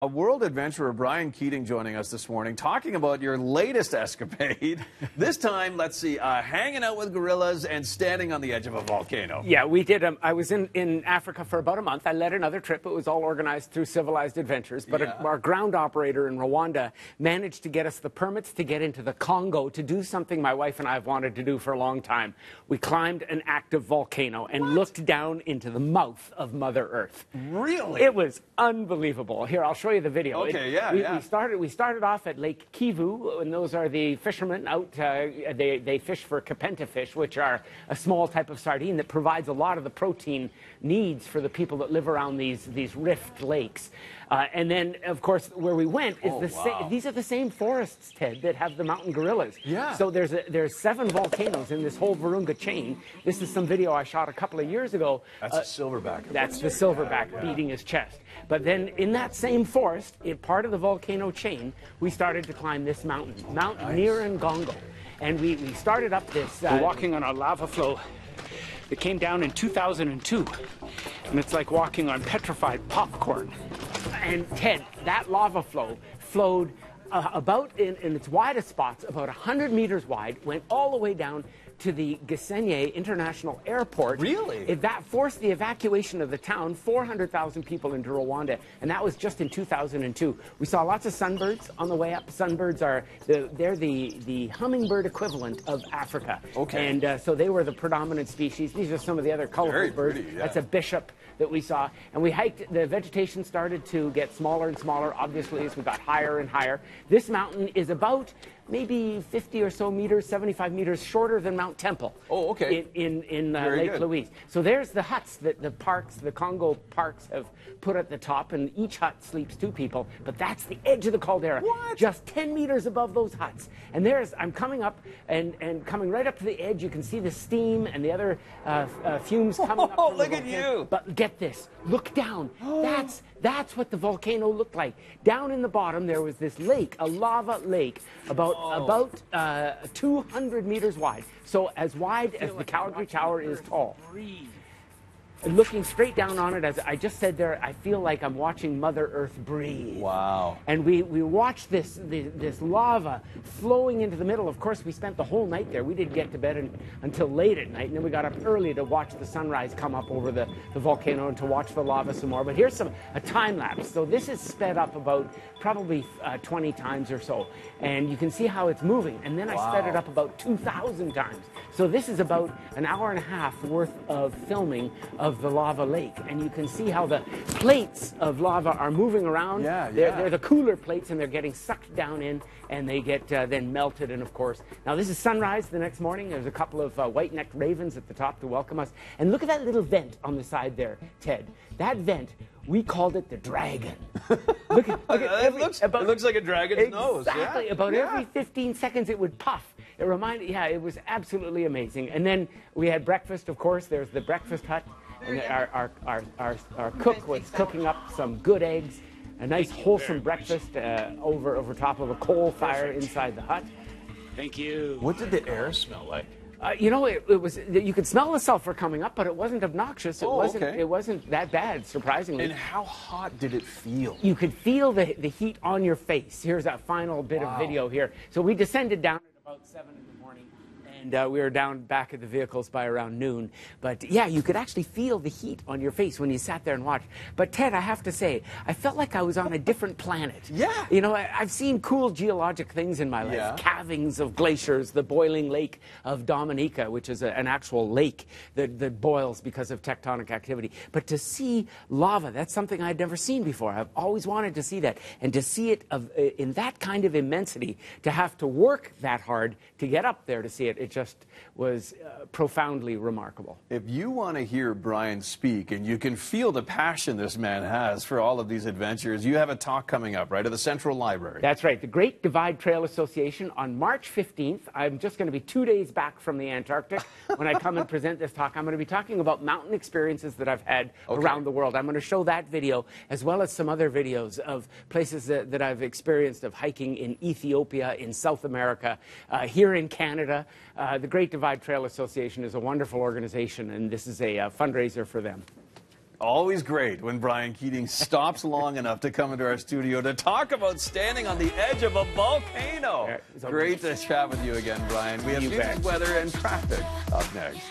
A world adventurer, Brian Keating, joining us this morning, talking about your latest escapade. This time, let's see, hanging out with gorillas and standing on the edge of a volcano. Yeah, we did. I was in Africa for about a month. I led another trip. It was all organized through Civilized Adventures. But our ground operator in Rwanda managed to get us the permits to get into the Congo to do something my wife and I have wanted to do for a long time. We climbed an active volcano and looked down into the mouth of Mother Earth. Really? It was unbelievable. Here, I'll show you the video. Okay, We started off at Lake Kivu, and those are the fishermen out. They fish for kapenta fish, which are a small type of sardine that provides a lot of the protein needs for the people that live around these rift lakes. And then, of course, where we went is these are the same forests, Ted, that have the mountain gorillas. Yeah. So there's 7 volcanoes in this whole Virunga chain. This is some video I shot a couple of years ago. That's a silverback. That's the silverback beating his chest. But then in that same forest, in part of the volcano chain, we started to climb this mountain, Mount Nyiragongo. And we started up this... We're walking on a lava flow that came down in 2002. And it's like walking on petrified popcorn. And Ted, that lava flow flowed about, in its widest spots, about 100 meters wide, went all the way down to the Gisenyi International Airport. Really? That forced the evacuation of the town, 400,000 people into Rwanda, and that was just in 2002. We saw lots of sunbirds on the way up. Sunbirds are they're the hummingbird equivalent of Africa. Okay. And so they were the predominant species. These are some of the other colorful birds. Pretty, yeah. That's a bishop that we saw. And we hiked. The vegetation started to get smaller and smaller, obviously, as we got higher and higher. This mountain is about maybe 50 or so meters, 75 meters shorter than Mount Temple. Oh, okay. In Lake Louise. So there's the huts that the Congo parks have put at the top, and each hut sleeps 2 people. But that's the edge of the caldera. What? Just 10 meters above those huts. And I'm coming up, and coming right up to the edge, you can see the steam and the other fumes coming up. Oh, look at you. But get this. Look down. That's what the volcano looked like. Down in the bottom, there was this lake, a lava lake, about 200 meters wide. So as wide as the Calgary Tower is tall. And looking straight down on it, as I just said there, I feel like I'm watching Mother Earth breathe. Wow. And we watched this lava flowing into the middle. Of course, we spent the whole night there. We didn't get to bed until late at night, and then we got up early to watch the sunrise come up over the volcano and to watch the lava some more. But here's a time lapse. So this is sped up about probably 20 times or so. And you can see how it's moving. And then I sped it up about 2,000 times. So this is about an hour and a half worth of filming of the lava lake, and you can see how the plates of lava are moving around. They're the cooler plates, and they're getting sucked down in, and they get then melted. And of course, now this is sunrise the next morning. There's a couple of white-necked ravens at the top to welcome us. And look at that little vent on the side there, Ted. That vent, we called it the dragon. Look at it looks like a dragon's nose. Exactly. About every 15 seconds, it would puff. It reminded, it was absolutely amazing. And then we had breakfast, of course. There's the breakfast hut. And our cook was cooking up some good eggs, a nice wholesome breakfast over top of a coal fire inside the hut. Thank you. What did the air smell like? It was. You could smell the sulfur coming up, but it wasn't obnoxious. It wasn't that bad, surprisingly. And how hot did it feel? You could feel the heat on your face. Here's a final bit of video here. So we descended down at about 7 in the morning. And we were down back at the vehicles by around noon. But yeah, you could actually feel the heat on your face when you sat there and watched. But Ted, I have to say, I felt like I was on a different planet. Yeah. You know, I've seen cool geologic things in my life. Yeah. Calvings of glaciers, the boiling lake of Dominica, which is an actual lake that boils because of tectonic activity. But to see lava, that's something I'd never seen before. I've always wanted to see that. And to see it in that kind of immensity, to have to work that hard to get up there to see it, it just was profoundly remarkable. If you want to hear Brian speak, and you can feel the passion this man has for all of these adventures, you have a talk coming up, right, at the Central Library. That's right, the Great Divide Trail Association on March 15th. I'm just going to be 2 days back from the Antarctic when I come and present this talk. I'm going to be talking about mountain experiences that I've had around the world. I'm going to show that video, as well as some other videos of places that I've experienced of hiking in Ethiopia, in South America, here in Canada. The Great Divide Trail Association is a wonderful organization, and this is a fundraiser for them. Always great when Brian Keating stops long enough to come into our studio to talk about standing on the edge of a volcano. Great to chat with you again, Brian. We have news, weather, and traffic up next.